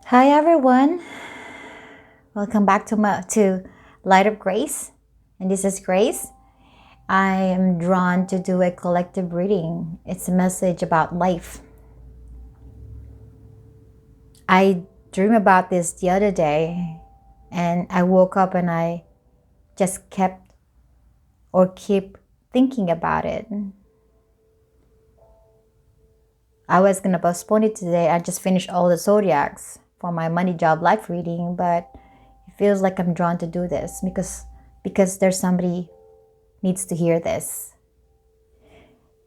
Hi everyone, welcome back to Light of Grace, and this is Grace. I am drawn to do a collective reading. It's a message about life. I dreamed about this the other day, and I woke up and I just keep thinking about it. I was gonna postpone it today. I just finished all the zodiacs for my money job life reading, but it feels like I'm drawn to do this because there's somebody needs to hear this.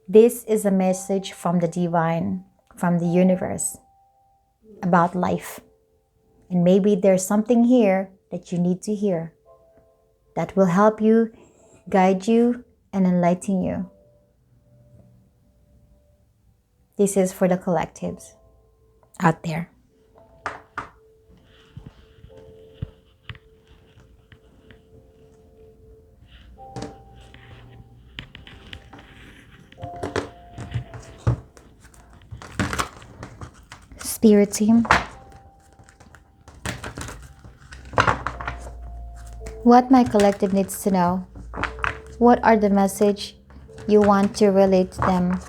This is a message from the divine, from the universe, about life. And maybe there's something here that you need to hear that will help you, guide you, and enlighten you. This is for the collectives out there. Spirit team, what my collective needs to know. What are the message you want to relate to them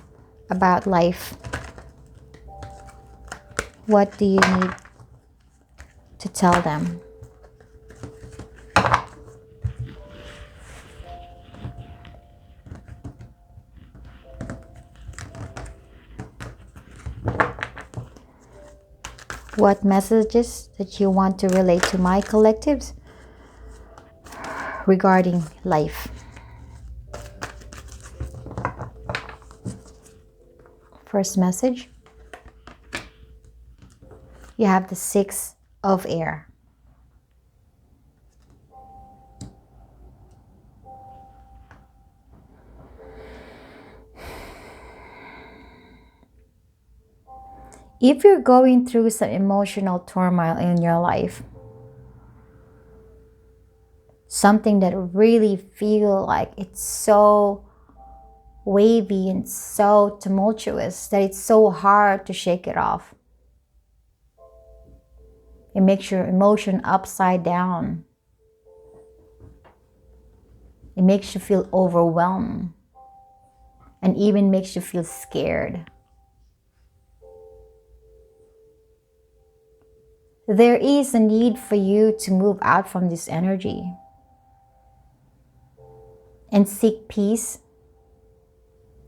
about life? What do you need to tell them? What messages that you want to relate to my collectives regarding life? First message, you have the Six of Air. If you're going through some emotional turmoil in your life, something that really feel like it's so wavy and so tumultuous that it's so hard to shake it off. It makes your emotion upside down. It makes you feel overwhelmed and even makes you feel scared. There is a need for you to move out from this energy and seek peace,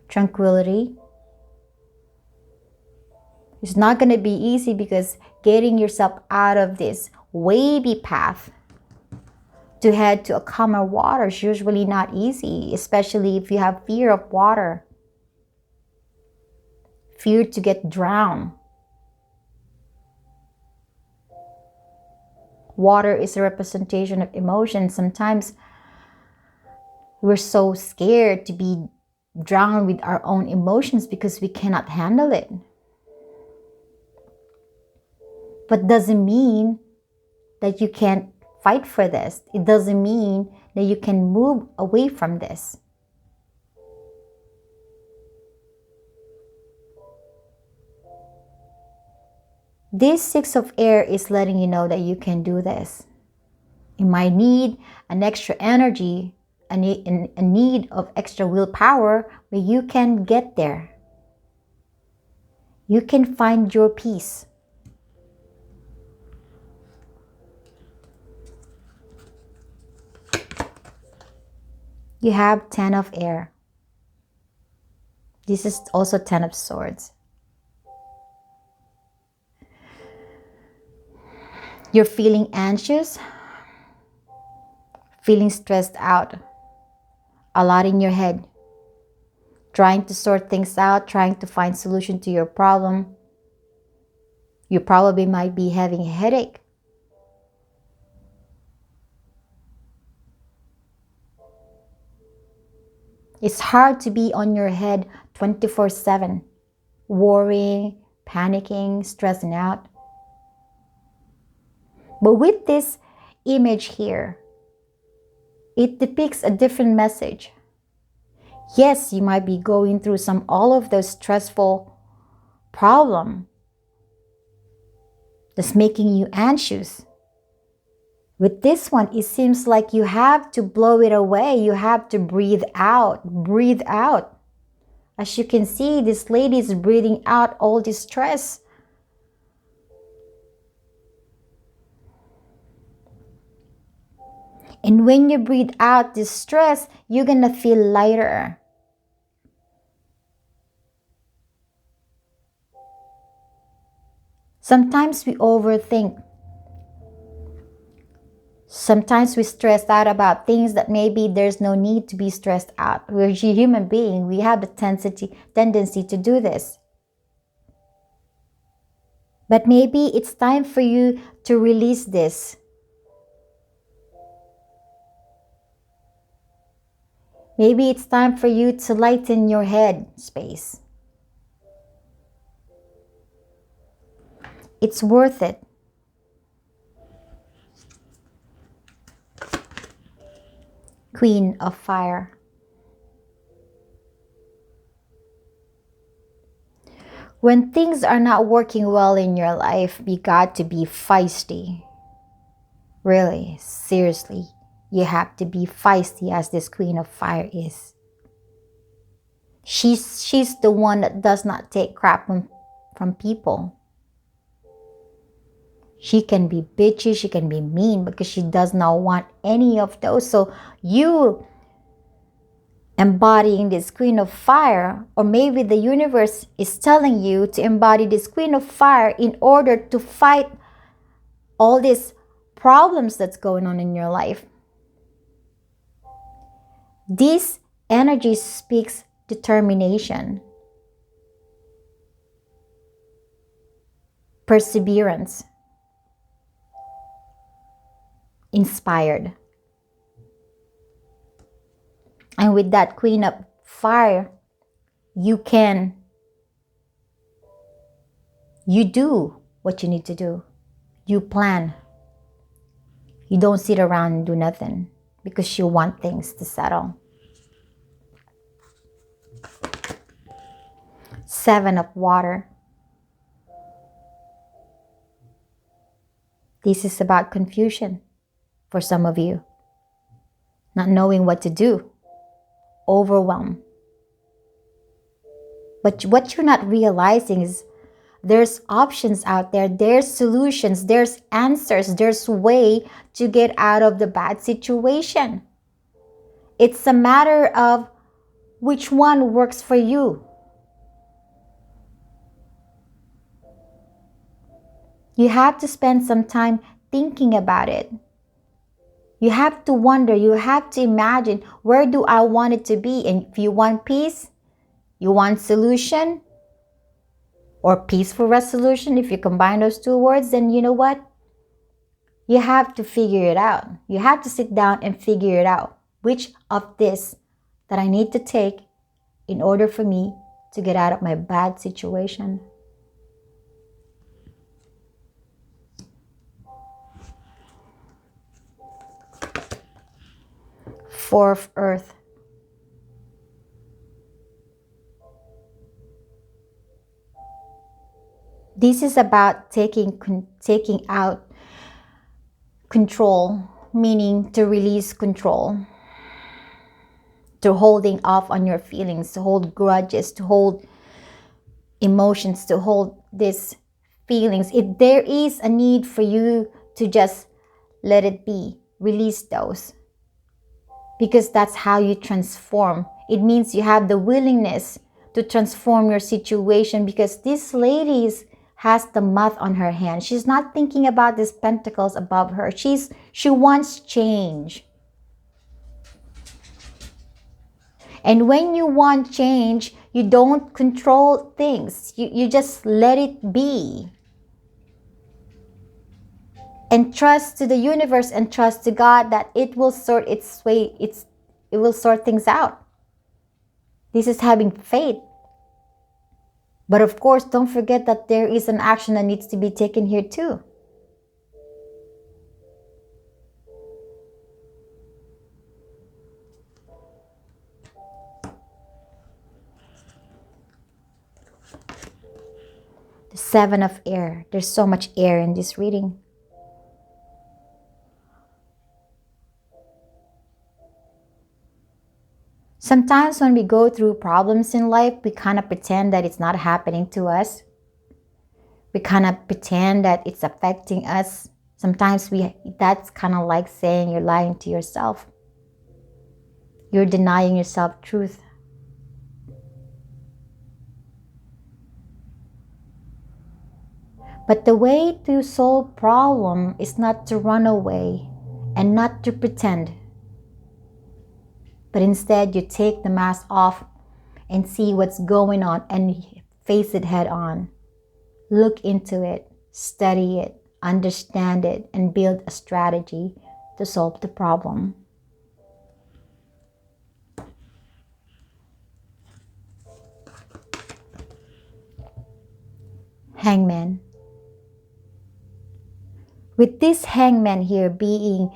tranquility. It's not going to be easy because getting yourself out of this wavy path to head to a calmer water is usually not easy, especially if you have fear of water, fear to get drowned. Water is a representation of emotion. Sometimes we're so scared to be drowned with our own emotions because we cannot handle it. But doesn't mean that you can't fight for this. It doesn't mean that you can move away from this. This Six of Air is letting you know that you can do this. You might need an extra energy, a need of extra willpower, but you can get there. You can find your peace. You have Ten of Air. This is also Ten of Swords. You're feeling anxious, feeling stressed out, a lot in your head, trying to sort things out, trying to find solution to your problem. You probably might be having a headache. It's hard to be on your head 24/7, worrying, panicking, stressing out. But with this image here, it depicts a different message. Yes, you might be going through all of those stressful problem. that's making you anxious. With this one, it seems like you have to blow it away. You have to breathe out. Breathe out. As you can see, this lady is breathing out all this stress. And when you breathe out this stress, you're gonna feel lighter. Sometimes we overthink. Sometimes we stress out about things that maybe there's no need to be stressed out. We're a human being. We have the tendency to do this. But maybe it's time for you to release this. Maybe it's time for you to lighten your head space. It's worth it. Queen of Fire. When things are not working well in your life, you got to be feisty. Really, seriously, you have to be feisty as this Queen of Fire is. She's the one that does not take crap from people. She can be bitchy, she can be mean because she does not want any of those. So you embodying this Queen of Fire, or maybe the universe is telling you to embody this Queen of Fire in order to fight all these problems that's going on in your life. This energy speaks determination, perseverance, inspired. And with that Queen of Fire, you do what you need to do. You plan. You don't sit around and do nothing because you want things to settle. Seven of Water. This is about confusion for some of you. Not knowing what to do. Overwhelm. But what you're not realizing is there's options out there. There's solutions. There's answers. There's way to get out of the bad situation. It's a matter of which one works for you. You have to spend some time thinking about it. You have to wonder, you have to imagine, where do I want it to be? And if you want peace, you want solution, or peaceful resolution, if you combine those two words, then you know what? You have to figure it out. You have to sit down and figure it out. Which of this that I need to take in order for me to get out of my bad situation? Four of Earth. This is about taking out control, meaning to release control, to holding off on your feelings, to hold grudges, to hold emotions, to hold these feelings. If there is a need for you to just let it be, release those. Because that's how you transform. It means you have the willingness to transform your situation, because this lady has the Moth on her hand. She's not thinking about these pentacles above her. She wants change. And when you want change, you don't control things. You just let it be. And trust to the universe and trust to God that it will sort its way, it will sort things out. This is having faith. But of course, don't forget that there is an action that needs to be taken here too. Seven of air. There's so much air in this reading. Sometimes when we go through problems in life, we kind of pretend that it's not happening to us. We kind of pretend that it's affecting us. Sometimes that's kind of like saying you're lying to yourself. You're denying yourself truth. But the way to solve problem is not to run away and not to pretend. But instead, you take the mask off and see what's going on and face it head on. Look into it, study it, understand it, and build a strategy to solve the problem. Hangman. With this hangman here being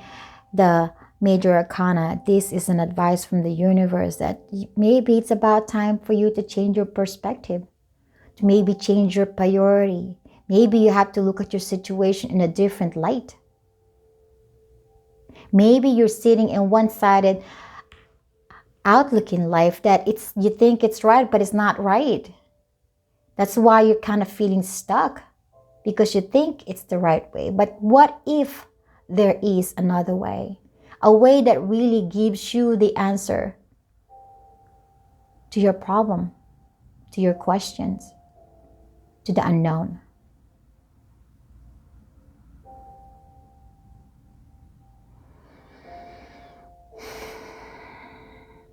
the major arcana, this is an advice from the universe that maybe it's about time for you to change your perspective, to maybe change your priority. Maybe you have to look at your situation in a different light. Maybe you're sitting in one-sided outlook in life that you think it's right, but it's not right. That's why you're kind of feeling stuck, because you think it's the right way. But what if there is another way? A way that really gives you the answer to your problem, to your questions, to the unknown.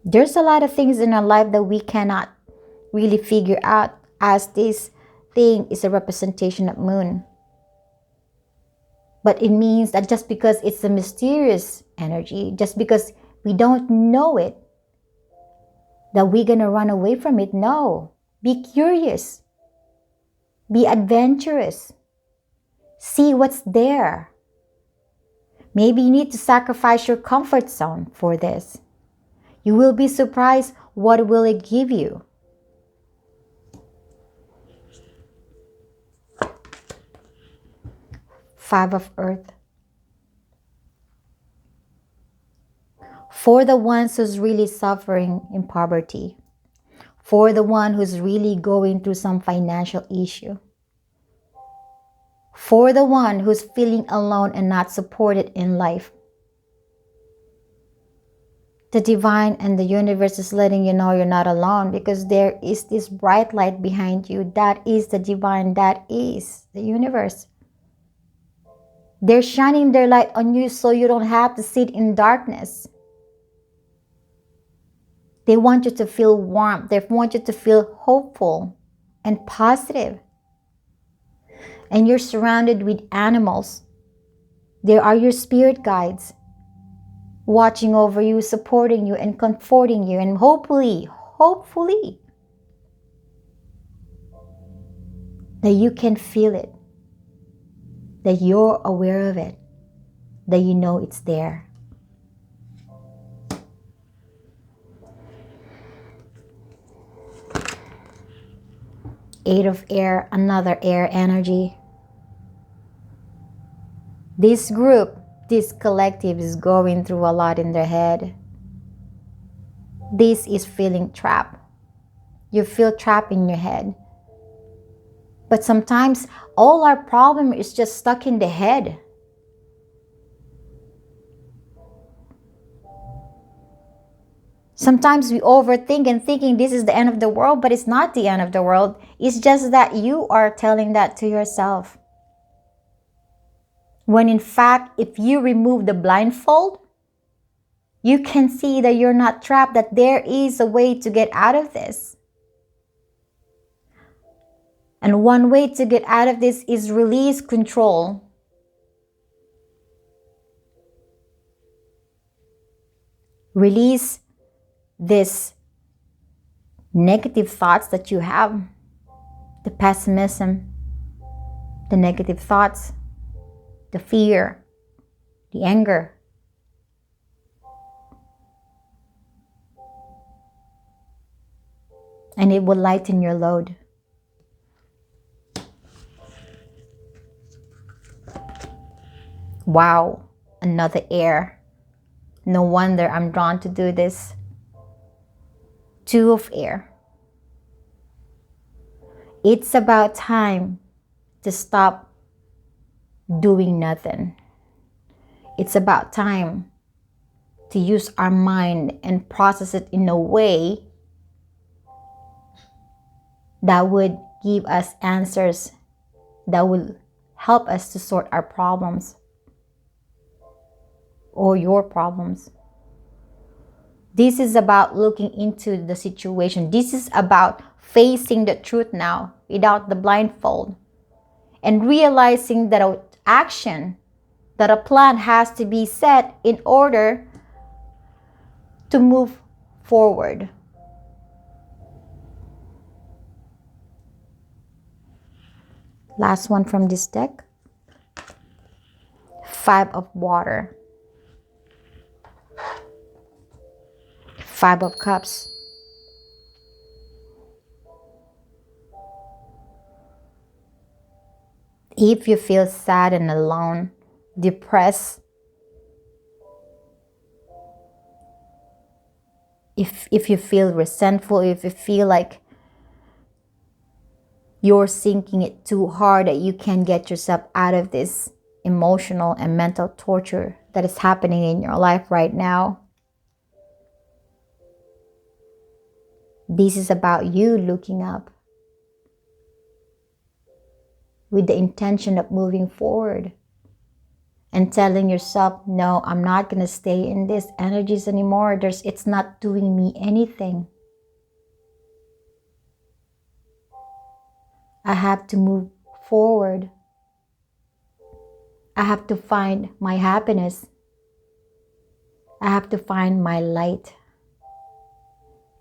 There's a lot of things in our life that we cannot really figure out, as this thing is a representation of moon. But it means that just because it's a mysterious energy, just because we don't know it, that we're going to run away from it. No. Be curious. Be adventurous. See what's there. Maybe you need to sacrifice your comfort zone for this. You will be surprised what will it give you. Five of Earth. For the ones who's really suffering in poverty. For the one who's really going through some financial issue. For the one who's feeling alone and not supported in life. The divine and the universe is letting you know you're not alone, because there is this bright light behind you. That is the divine. That is the universe. They're shining their light on you so you don't have to sit in darkness. They want you to feel warmth. They want you to feel hopeful and positive. And you're surrounded with animals. They are your spirit guides, watching over you, supporting you, and comforting you. And hopefully, that you can feel it, that you're aware of it, that you know it's there. Eight of Air, another air energy. This group, this collective is going through a lot in their head. This is feeling trapped. You feel trapped in your head. But sometimes all our problem is just stuck in the head. Sometimes we overthink and thinking this is the end of the world, but it's not the end of the world. It's just that you are telling that to yourself. When in fact, if you remove the blindfold, you can see that you're not trapped, that there is a way to get out of this. And one way to get out of this is release control. Release this negative thoughts that you have, the pessimism, the negative thoughts, the fear, the anger. And it will lighten your load. Wow, another air. No wonder I'm drawn to do this. Two of air. It's about time to stop doing nothing. It's about time to use our mind and process it in a way that would give us answers, that will help us to sort our problems or your problems. This is about looking into the situation. This is about facing the truth now without the blindfold and realizing that an action, that a plan has to be set in order to move forward. Last one from this deck. Five of water. Five of cups. If you feel sad and alone, depressed, if you feel resentful, if you feel like you're sinking it too hard that you can't get yourself out of this emotional and mental torture that is happening in your life right now, this is about you looking up with the intention of moving forward and telling yourself, no, I'm not going to stay in these energies anymore. It's not doing me anything. I have to move forward. I have to find my happiness. I have to find my light.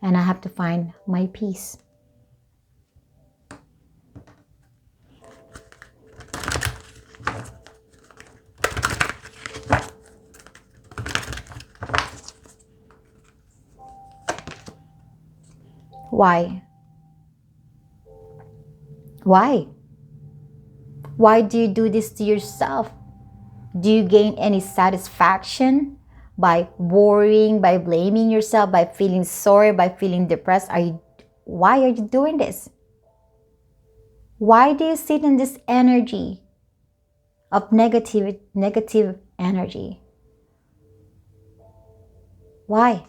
And I have to find my peace. Why? Why? Why do you do this to yourself? Do you gain any satisfaction by worrying, by blaming yourself, by feeling sorry, by feeling depressed? Why are you doing this? Why do you sit in this energy of negative energy? Why?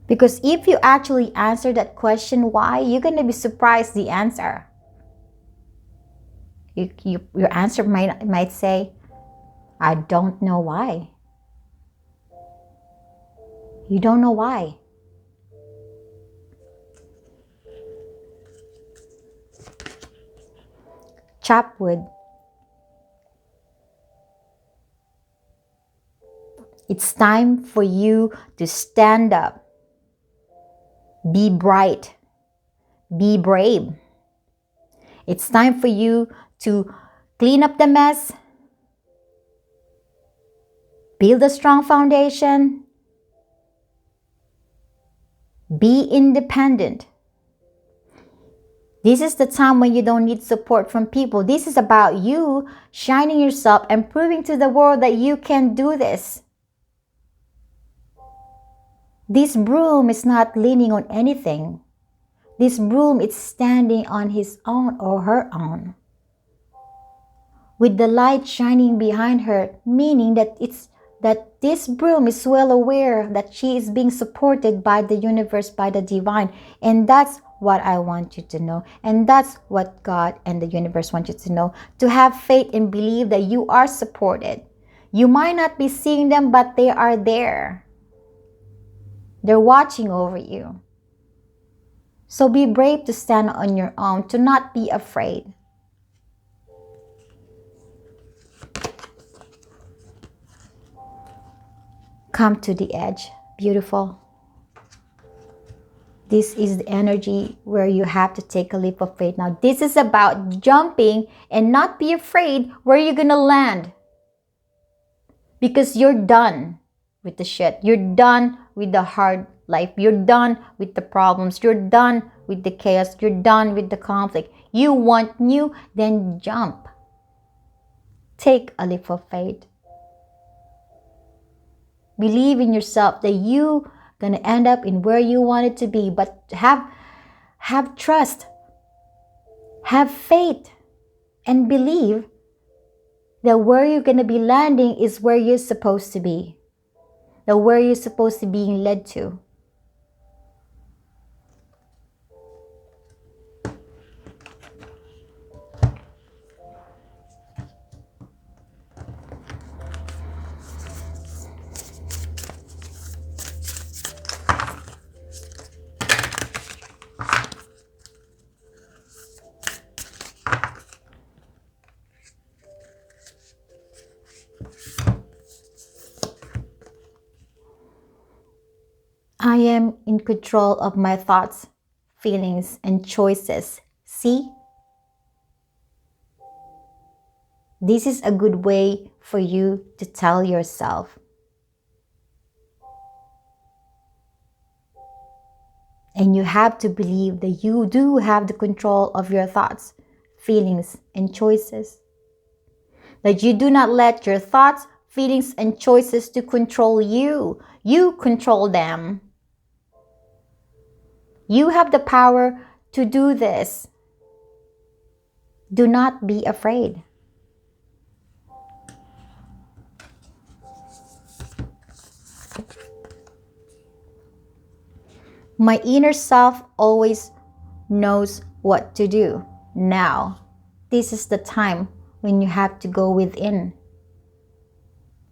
Because if you actually answer that question, why, you're going to be surprised the answer. Your answer might say, I don't know why. You don't know why. Chopwood. It's time for you to stand up. Be bright. Be brave. It's time for you to clean up the mess. Build a strong foundation. Be independent. This is the time when you don't need support from people. This is about you shining yourself and proving to the world that you can do this. This broom is not leaning on anything. This broom is standing on his own or her own, with the light shining behind her, meaning that this broom is well aware that she is being supported by the universe, by the divine. And that's what I want you to know. And that's what God and the universe want you to know. To have faith and believe that you are supported. You might not be seeing them, but they are there. They're watching over you. So be brave to stand on your own, to not be afraid. Come to the edge. Beautiful. This is the energy where you have to take a leap of faith. Now, this is about jumping and not be afraid where you're going to land. Because you're done with the shit. You're done with the hard life. You're done with the problems. You're done with the chaos. You're done with the conflict. You want new, then jump. Take a leap of faith. Believe in yourself that you gonna end up in where you want it to be, but have trust, have faith, and believe that where you're gonna be landing is where you're supposed to be, that where you're supposed to be led to. I am in control of my thoughts, feelings, and choices. See? This is a good way for you to tell yourself. And you have to believe that you do have the control of your thoughts, feelings, and choices. That you do not let your thoughts, feelings, and choices to control you. You control them. You have the power to do this. Do not be afraid. My inner self always knows what to do. Now, this is the time when you have to go within.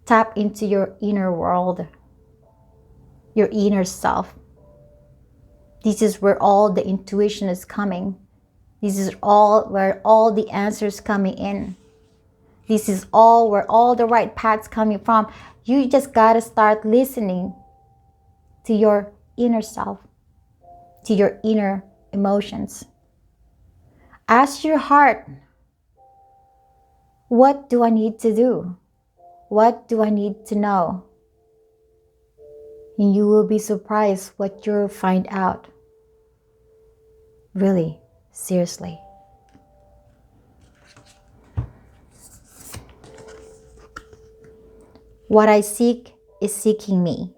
Tap into your inner world, your inner self. This is where all the intuition is coming. This is all where all the answers coming in. This is all where all the right paths coming from. You just gotta start listening to your inner self, to your inner emotions. Ask your heart, what do I need to do? What do I need to know? And you will be surprised what you'll find out. Really, seriously. What I seek is seeking me.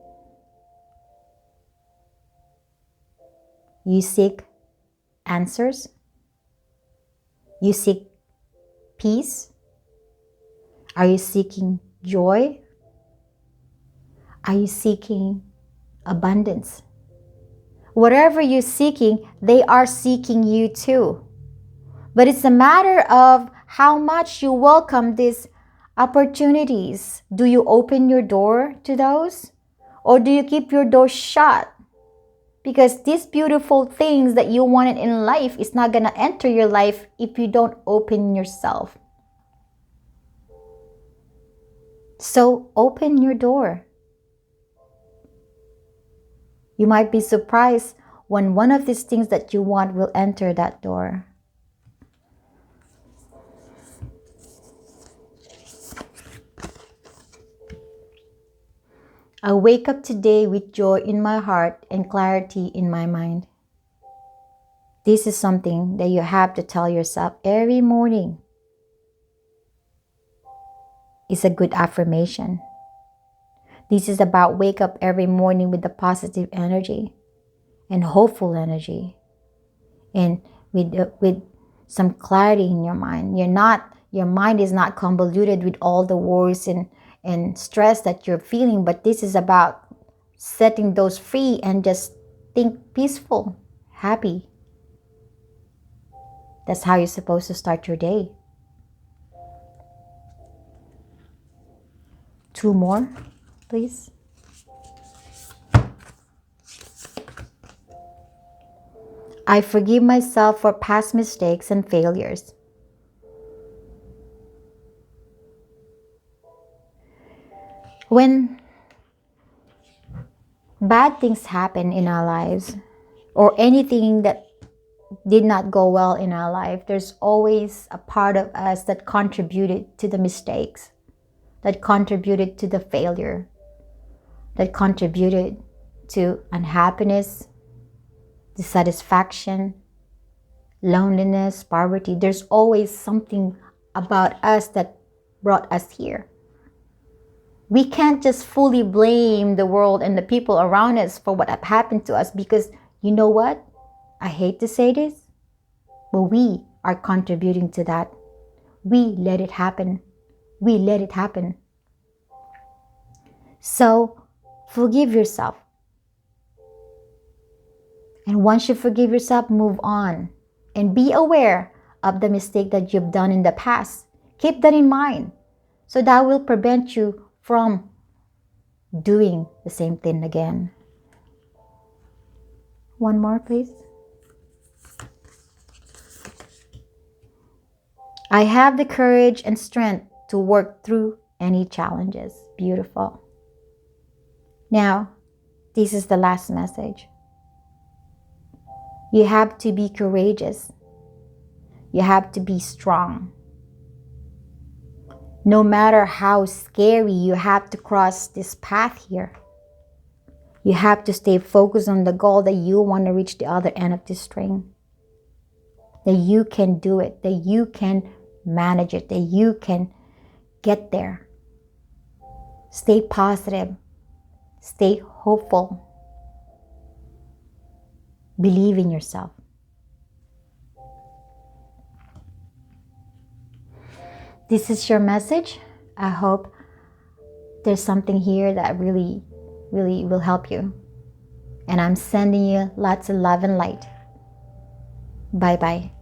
You seek answers. You seek peace. Are you seeking joy? Are you seeking abundance? Whatever you're seeking, they are seeking you too. But it's a matter of how much you welcome these opportunities. Do you open your door to those? Or do you keep your door shut? Because these beautiful things that you wanted in life is not going to enter your life if you don't open yourself. So open your door. You might be surprised when one of these things that you want will enter that door. I wake up today with joy in my heart and clarity in my mind. This is something that you have to tell yourself every morning. It's a good affirmation. This is about wake up every morning with the positive energy and hopeful energy and with some clarity in your mind. Your mind is not convoluted with all the worries and stress that you're feeling, but this is about setting those free and just think peaceful, happy. That's how you're supposed to start your day. 2 more, please. I forgive myself for past mistakes and failures. When bad things happen in our lives, or anything that did not go well in our life, there's always a part of us that contributed to the mistakes, that contributed to the failure, that contributed to unhappiness, dissatisfaction, loneliness, poverty. There's always something about us that brought us here. We can't just fully blame the world and the people around us for what happened to us, because you know what? I hate to say this, but we are contributing to that. We let it happen. We let it happen. So forgive yourself. And once you forgive yourself, move on and be aware of the mistake that you've done in the past. Keep that in mind. So that will prevent you from doing the same thing again. One more, please. I have the courage and strength to work through any challenges. Beautiful. Now, this is the last message. You have to be courageous. You have to be strong. No matter how scary, you have to cross this path here. You have to stay focused on the goal that you want to reach the other end of this string. That you can do it, that you can manage it, that you can get there. Stay positive. Stay hopeful. Believe in yourself. This is your message. I hope there's something here that really will help you. And I'm sending you lots of love and light. Bye-bye.